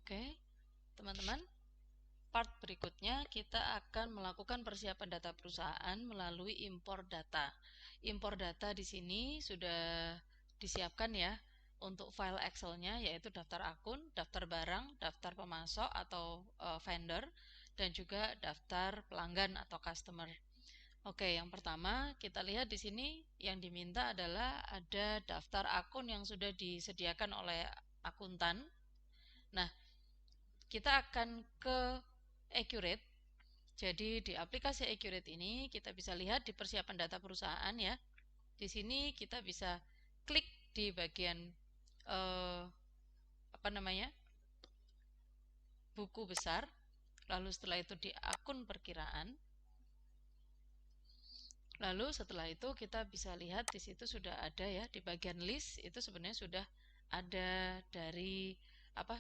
Oke, teman-teman, part berikutnya kita akan melakukan persiapan data perusahaan melalui impor data. Impor data di sini sudah disiapkan ya untuk file Excel-nya, yaitu daftar akun, daftar barang, daftar pemasok atau vendor, dan juga daftar pelanggan atau customer. Oke, yang pertama kita lihat di sini yang diminta adalah ada daftar akun yang sudah disediakan oleh akuntan. Nah, kita akan ke Accurate. Jadi di aplikasi Accurate ini kita bisa lihat di persiapan data perusahaan ya. Di sini kita bisa klik di bagian buku besar. Lalu setelah itu di akun perkiraan. Lalu setelah itu kita bisa lihat di situ sudah ada ya di bagian list itu sebenarnya sudah ada dari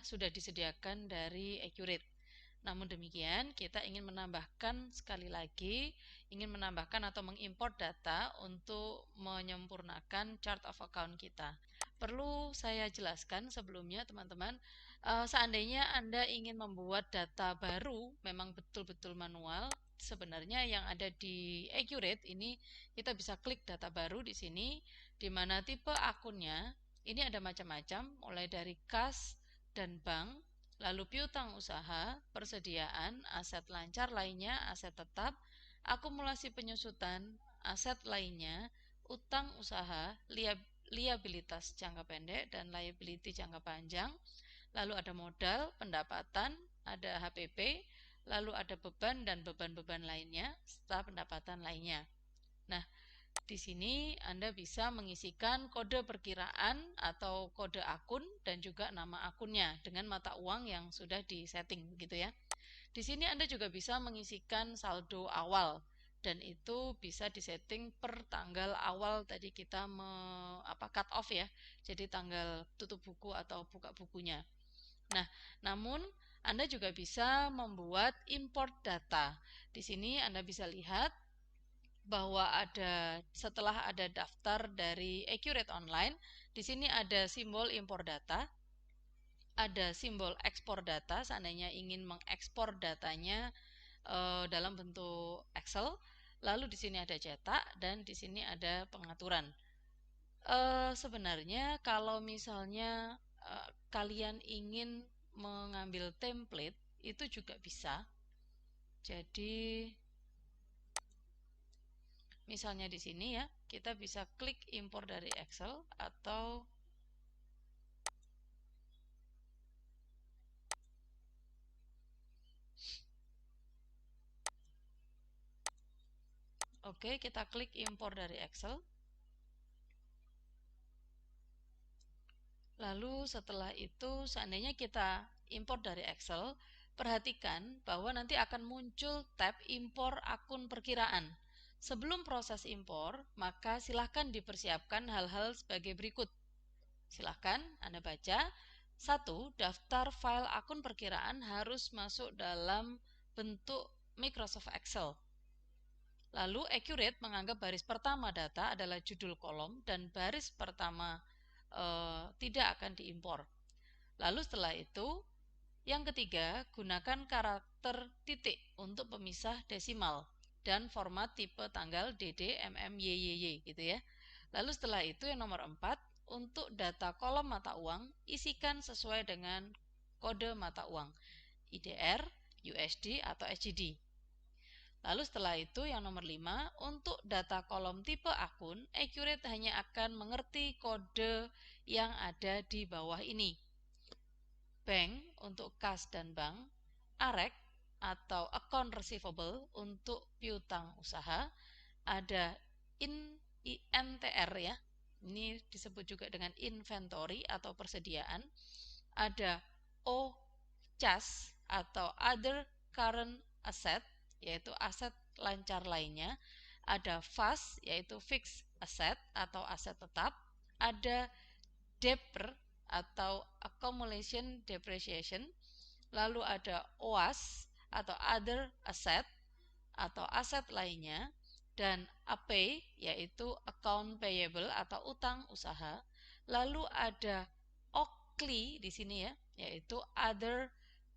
sudah disediakan dari Accurate. Namun demikian, kita ingin menambahkan sekali lagi, ingin menambahkan atau mengimport data untuk menyempurnakan chart of account kita. Perlu saya jelaskan sebelumnya teman-teman, seandainya Anda ingin membuat data baru, memang betul-betul manual, sebenarnya yang ada di Accurate ini kita bisa klik data baru di sini, di mana tipe akunnya ini ada macam-macam, mulai dari kas dan bank, lalu piutang usaha, persediaan, aset lancar lainnya, aset tetap, akumulasi penyusutan, aset lainnya, utang usaha, liabilitas jangka pendek, dan liability jangka panjang. Lalu ada modal, pendapatan, ada HPP, lalu ada beban dan beban-beban lainnya, serta pendapatan lainnya. Nah, di sini Anda bisa mengisikan kode perkiraan atau kode akun dan juga nama akunnya dengan mata uang yang sudah disetting begitu ya. Di sini Anda juga bisa mengisikan saldo awal dan itu bisa disetting per tanggal awal tadi kita cut off ya. Jadi tanggal tutup buku atau buka bukunya. Nah, namun Anda juga bisa membuat import data. Di sini Anda bisa lihat bahwa setelah ada daftar dari Accurate Online, di sini ada simbol impor data, ada simbol ekspor data, seandainya ingin mengekspor datanya dalam bentuk Excel, lalu di sini ada cetak dan di sini ada pengaturan. Sebenarnya kalau misalnya kalian ingin mengambil template itu juga bisa. Jadi misalnya di sini ya, kita bisa klik impor dari Excel atau oke, kita klik impor dari Excel. Lalu setelah itu seandainya kita impor dari Excel, perhatikan bahwa nanti akan muncul tab impor akun perkiraan. Sebelum proses impor, maka silahkan dipersiapkan hal-hal sebagai berikut. Silahkan Anda baca. 1. Daftar file akun perkiraan harus masuk dalam bentuk Microsoft Excel. Lalu Accurate menganggap baris pertama data adalah judul kolom dan baris pertama tidak akan diimpor. Lalu setelah itu, yang ketiga, gunakan karakter titik untuk pemisah desimal dan format tipe tanggal DD, MM, YYY gitu ya. Lalu setelah itu yang nomor 4, untuk data kolom mata uang, isikan sesuai dengan kode mata uang, IDR, USD, atau SGD. Lalu setelah itu yang nomor 5, untuk data kolom tipe akun, Accurate hanya akan mengerti kode yang ada di bawah ini. Bank untuk kas dan bank, AREC atau account receivable untuk piutang usaha, ada INTR ya, ini disebut juga dengan inventory atau persediaan, ada OCAS atau other current asset, yaitu aset lancar lainnya, ada FAS yaitu fixed asset atau aset tetap, ada DEPR atau accumulation depreciation, lalu ada OAS atau other asset atau aset lainnya, dan AP yaitu account payable atau utang usaha, lalu ada OCLI di sini ya, yaitu other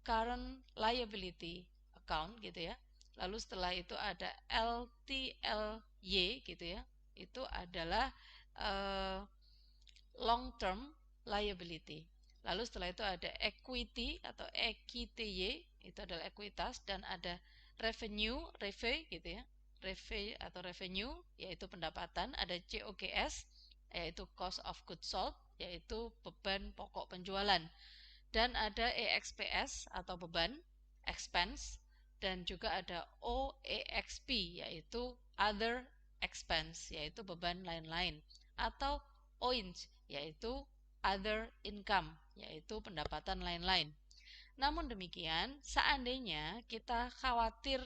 current liability account gitu ya. Lalu setelah itu ada LTLY gitu ya. Itu adalah long term liability. Lalu setelah itu ada equity atau EQTY, itu adalah ekuitas, dan ada revenue, reve gitu ya. Reve atau revenue yaitu pendapatan, ada COGS yaitu cost of goods sold, yaitu beban pokok penjualan. Dan ada EXPS atau beban, expense, dan juga ada OEXP yaitu other expense, yaitu beban lain-lain, atau OINS yaitu other income, yaitu pendapatan lain-lain. Namun demikian, seandainya kita khawatir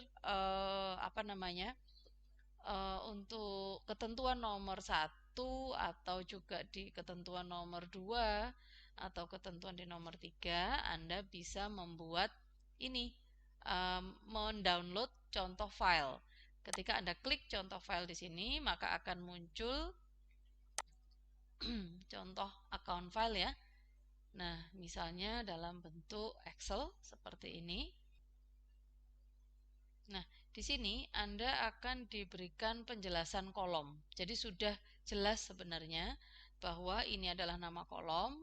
untuk ketentuan nomor 1 atau juga di ketentuan nomor 2 atau ketentuan di nomor 3, Anda bisa membuat ini, mendownload contoh file. Ketika Anda klik contoh file di sini, maka akan muncul contoh account file ya. Nah, misalnya dalam bentuk Excel seperti ini. Nah, di sini Anda akan diberikan penjelasan kolom. Jadi sudah jelas sebenarnya bahwa ini adalah nama kolom.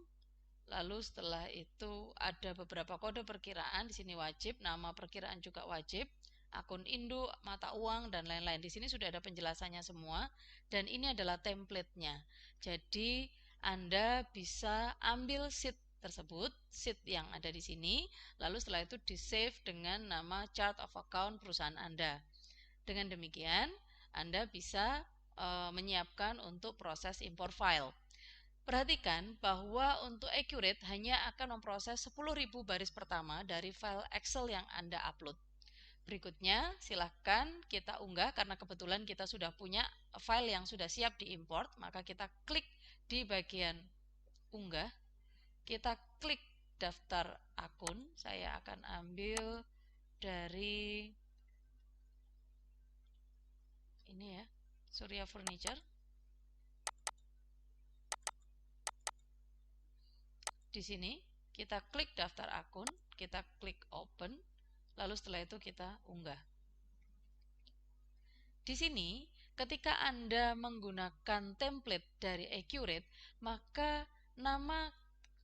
Lalu setelah itu ada beberapa kode perkiraan, di sini wajib, nama perkiraan juga wajib, akun induk, mata uang, dan lain-lain. Di sini sudah ada penjelasannya semua, dan ini adalah template-nya. Jadi Anda bisa ambil sheet tersebut, sheet yang ada di sini, lalu setelah itu di-save dengan nama chart of account perusahaan Anda. Dengan demikian, Anda bisa menyiapkan untuk proses import file. Perhatikan bahwa untuk Accurate hanya akan memproses 10.000 baris pertama dari file Excel yang Anda upload. Berikutnya, silahkan kita unggah karena kebetulan kita sudah punya file yang sudah siap diimport, maka kita klik di bagian unggah. Kita klik daftar akun. Saya akan ambil dari ini ya, Surya Furniture. Di sini kita klik daftar akun, kita klik open, lalu setelah itu kita unggah. Di sini, ketika Anda menggunakan template dari Accurate, maka nama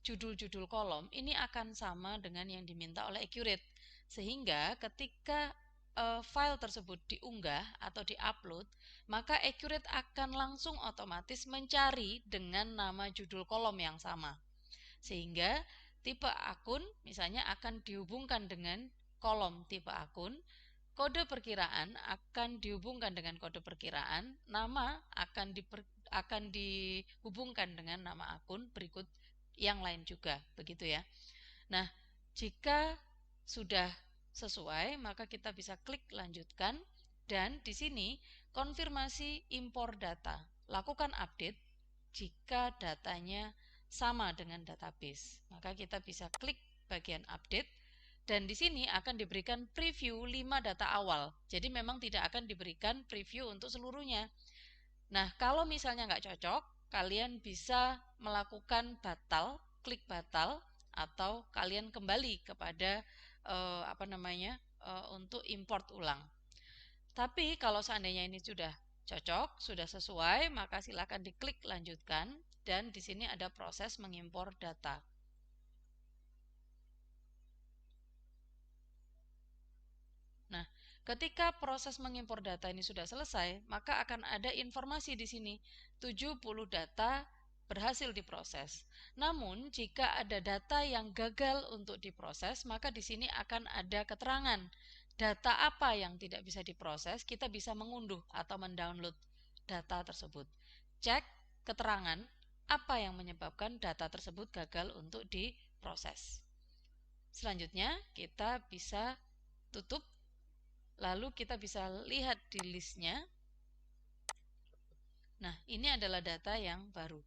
judul-judul kolom ini akan sama dengan yang diminta oleh Accurate. Sehingga ketika file tersebut diunggah atau diupload, maka Accurate akan langsung otomatis mencari dengan nama judul kolom yang sama. Sehingga tipe akun misalnya akan dihubungkan dengan kolom tipe akun, kode perkiraan akan dihubungkan dengan kode perkiraan, nama akan dihubungkan dengan nama akun berikut yang lain juga, begitu ya. Nah, jika sudah sesuai, maka kita bisa klik lanjutkan, dan di sini konfirmasi impor data. Lakukan update jika datanya sama dengan database. Maka kita bisa klik bagian update. Dan di sini akan diberikan preview 5 data awal. Jadi memang tidak akan diberikan preview untuk seluruhnya. Nah, kalau misalnya nggak cocok, kalian bisa melakukan batal, klik batal, atau kalian kembali kepada untuk import ulang. Tapi kalau seandainya ini sudah cocok, sudah sesuai, maka silakan diklik lanjutkan, dan di sini ada proses mengimpor data. Nah, ketika proses mengimpor data ini sudah selesai, maka akan ada informasi di sini, 70 data berhasil diproses. Namun, jika ada data yang gagal untuk diproses, maka di sini akan ada keterangan. Data apa yang tidak bisa diproses, kita bisa mengunduh atau mendownload data tersebut. Cek keterangan apa yang menyebabkan data tersebut gagal untuk diproses. Selanjutnya, kita bisa tutup. Lalu kita bisa lihat di listnya. Nah, ini adalah data yang baru.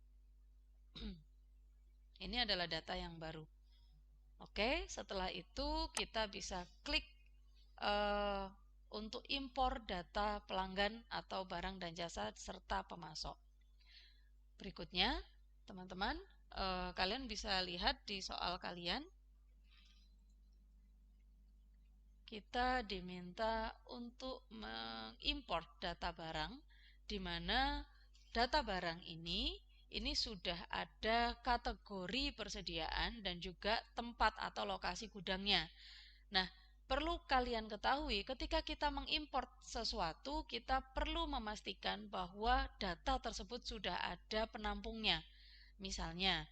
Ini adalah data yang baru. Oke, setelah itu kita bisa klik untuk impor data pelanggan atau barang dan jasa serta pemasok. Berikutnya, teman-teman, kalian bisa lihat di soal kalian. kita diminta untuk mengimport data barang, di mana data barang ini sudah ada kategori persediaan dan juga tempat atau lokasi gudangnya. Nah, perlu kalian ketahui ketika kita mengimport sesuatu, kita perlu memastikan bahwa data tersebut sudah ada penampungnya. Misalnya,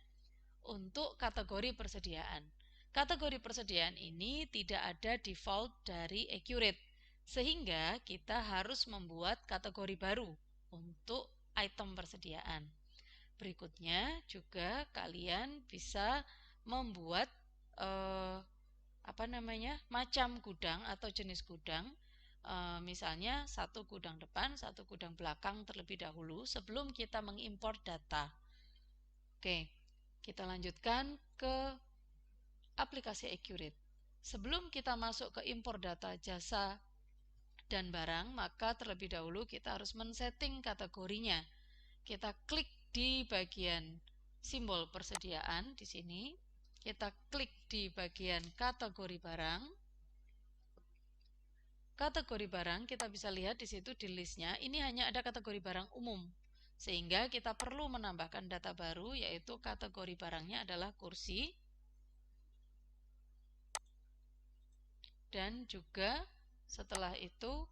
untuk kategori persediaan. Kategori persediaan ini tidak ada default dari Accurate, sehingga kita harus membuat kategori baru untuk item persediaan. Berikutnya juga kalian bisa membuat macam gudang atau jenis gudang. Misalnya satu gudang depan, satu gudang belakang terlebih dahulu sebelum kita mengimpor data. Oke, kita lanjutkan ke aplikasi Accurate. Sebelum kita masuk ke impor data jasa dan barang, maka terlebih dahulu kita harus men-setting kategorinya. Kita klik di bagian simbol persediaan di sini. Kita klik di bagian kategori barang. Kategori barang kita bisa lihat di situ di listnya, ini hanya ada kategori barang umum. Sehingga kita perlu menambahkan data baru, yaitu kategori barangnya adalah kursi. Dan juga setelah itu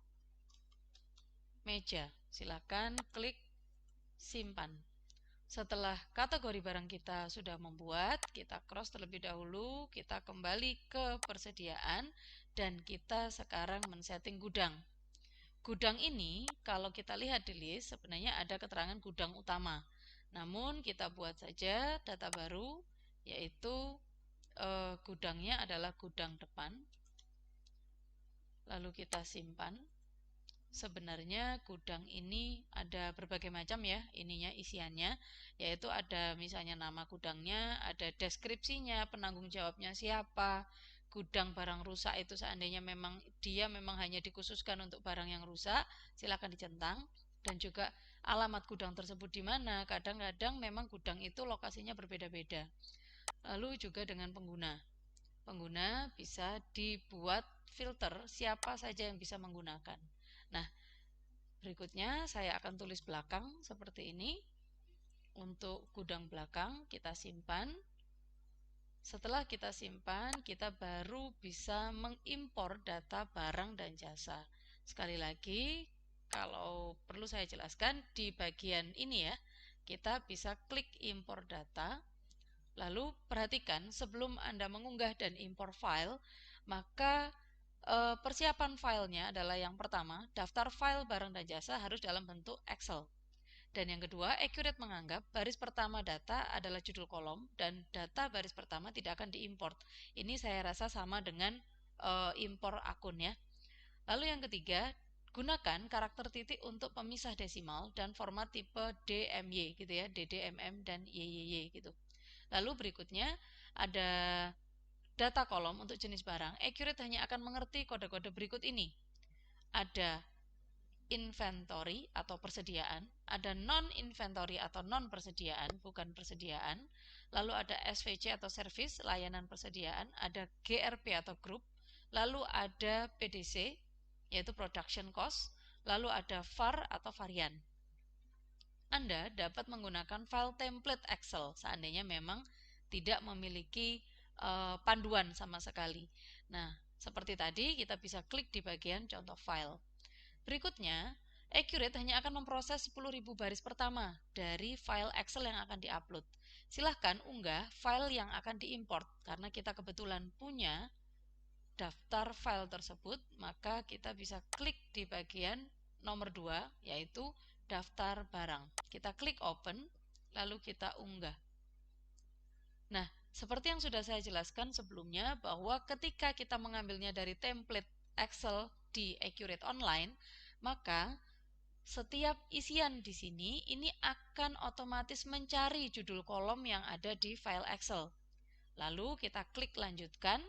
meja. Silakan klik simpan. Setelah kategori barang kita sudah membuat, kita cross terlebih dahulu, kita kembali ke persediaan, dan kita sekarang men-setting gudang. Gudang ini, kalau kita lihat di list, sebenarnya ada keterangan gudang utama. Namun, kita buat saja data baru, yaitu gudangnya adalah gudang depan. Lalu kita simpan. Sebenarnya gudang ini ada berbagai macam ya, isiannya, yaitu ada misalnya nama gudangnya, ada deskripsinya, penanggung jawabnya siapa. Gudang barang rusak itu seandainya dia memang hanya dikhususkan untuk barang yang rusak, silakan dicentang. Dan juga alamat gudang tersebut di mana. Kadang-kadang memang gudang itu lokasinya berbeda-beda. Lalu juga dengan pengguna. Pengguna bisa dibuat filter siapa saja yang bisa menggunakan. Nah, berikutnya saya akan tulis belakang seperti ini. Untuk gudang belakang kita simpan. Setelah kita simpan, kita baru bisa mengimpor data barang dan jasa. Sekali lagi, kalau perlu saya jelaskan, di bagian ini ya, kita bisa klik impor data. Lalu perhatikan, sebelum Anda mengunggah dan impor file, maka persiapan filenya adalah yang pertama, daftar file barang dan jasa harus dalam bentuk Excel. Dan yang kedua, Accurate menganggap baris pertama data adalah judul kolom dan data baris pertama tidak akan diimport. Ini saya rasa sama dengan impor akun ya. Lalu yang ketiga, gunakan karakter titik untuk pemisah desimal dan format tipe DMY gitu ya, DDMM dan YYY gitu. Lalu berikutnya ada data kolom untuk jenis barang. Accurate hanya akan mengerti kode-kode berikut ini. Ada inventory atau persediaan, ada non-inventory atau non-persediaan, bukan persediaan, lalu ada SVC atau service, layanan persediaan, ada GRP atau group, lalu ada PDC, yaitu production cost, lalu ada var atau varian. Anda dapat menggunakan file template Excel seandainya memang tidak memiliki panduan sama sekali. Nah, seperti tadi kita bisa klik di bagian contoh file. Berikutnya, Accurate hanya akan memproses 10.000 baris pertama dari file Excel yang akan diupload. Silahkan unggah file yang akan diimport, karena kita kebetulan punya daftar file tersebut, maka kita bisa klik di bagian nomor 2, yaitu daftar barang. Kita klik open, lalu kita unggah. Nah, seperti yang sudah saya jelaskan sebelumnya, bahwa ketika kita mengambilnya dari template Excel di Accurate Online, maka setiap isian di sini ini akan otomatis mencari judul kolom yang ada di file Excel. Lalu kita klik lanjutkan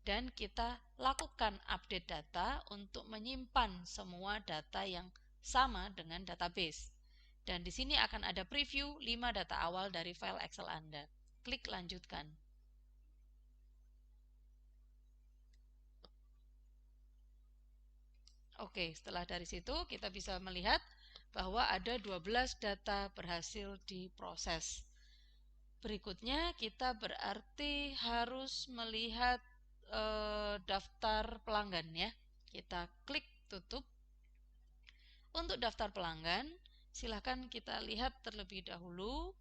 dan kita lakukan update data untuk menyimpan semua data yang sama dengan database. Dan di sini akan ada preview 5 data awal dari file Excel Anda. Klik lanjutkan. Oke, setelah dari situ kita bisa melihat bahwa ada 12 data berhasil diproses. Berikutnya kita berarti harus melihat daftar pelanggan ya. Kita klik tutup. Untuk daftar pelanggan, silahkan kita lihat terlebih dahulu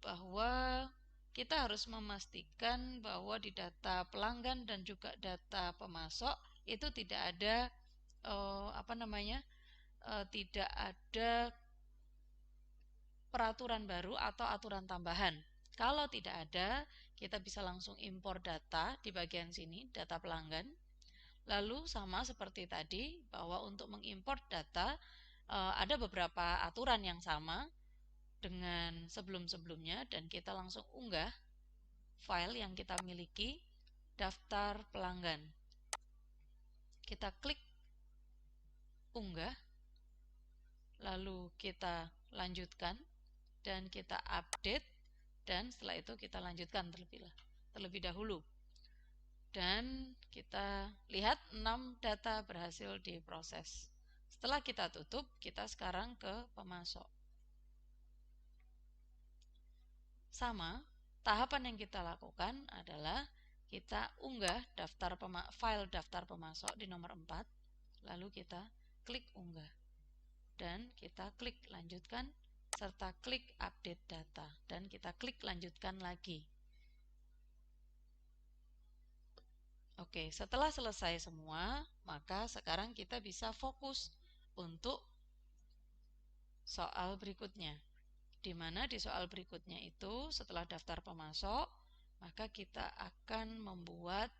bahwa kita harus memastikan bahwa di data pelanggan dan juga data pemasok itu tidak ada tidak ada peraturan baru atau aturan tambahan. Kalau tidak ada, kita bisa langsung impor data di bagian sini, data pelanggan. Lalu sama seperti tadi, bahwa untuk mengimpor data ada beberapa aturan yang sama dengan sebelum-sebelumnya, dan kita langsung unggah file yang kita miliki, daftar pelanggan. Kita klik unggah, lalu kita lanjutkan, dan kita update, dan setelah itu kita lanjutkan terlebih dahulu. Dan kita lihat 6 data berhasil diproses. Setelah kita tutup, kita sekarang ke pemasok. Sama, tahapan yang kita lakukan adalah kita unggah file daftar pemasok di nomor 4, lalu kita klik unggah, dan kita klik lanjutkan, serta klik update data, dan kita klik lanjutkan lagi. Oke, setelah selesai semua, maka sekarang kita bisa fokus untuk soal berikutnya. Di mana di soal berikutnya itu setelah daftar pemasok, maka kita akan membuat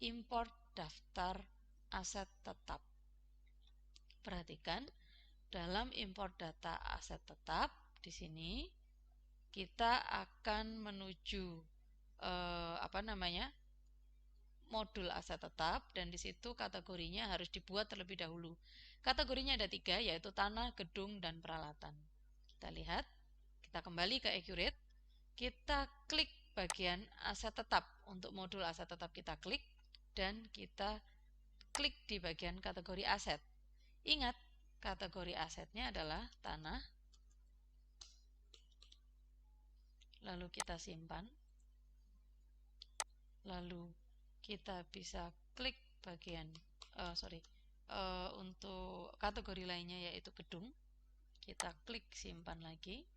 import daftar aset tetap. Perhatikan, dalam import data aset tetap di sini kita akan menuju modul aset tetap, dan di situ kategorinya harus dibuat terlebih dahulu. Kategorinya ada 3, yaitu tanah, gedung, dan peralatan. Kita lihat, kita kembali ke Accurate, kita klik bagian aset tetap. Untuk modul aset tetap kita klik, dan kita klik di bagian kategori aset. Ingat, kategori asetnya adalah tanah, lalu kita simpan, lalu kita bisa klik bagian untuk kategori lainnya yaitu gedung, kita klik simpan lagi,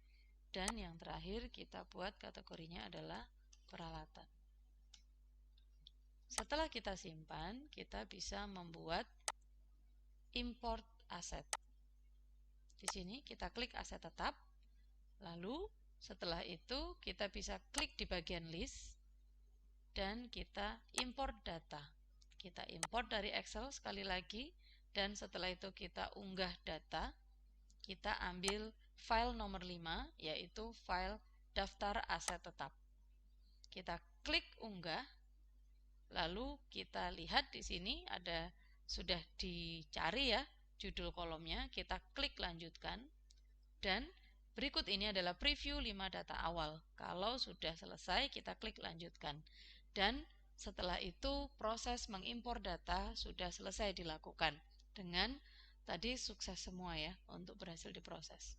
dan yang terakhir kita buat kategorinya adalah peralatan. Setelah kita simpan, kita bisa membuat import aset. Di sini kita klik aset tetap, lalu setelah itu kita bisa klik di bagian list, dan kita import data. Kita import dari Excel sekali lagi, dan setelah itu kita unggah data. Kita ambil file nomor 5, yaitu file daftar aset tetap. Kita klik unggah, lalu kita lihat di sini ada sudah dicari ya judul kolomnya. Kita klik lanjutkan, dan berikut ini adalah preview 5 data awal. Kalau sudah selesai, kita klik lanjutkan, dan setelah itu proses mengimpor data sudah selesai dilakukan dengan tadi sukses semua ya untuk berhasil diproses.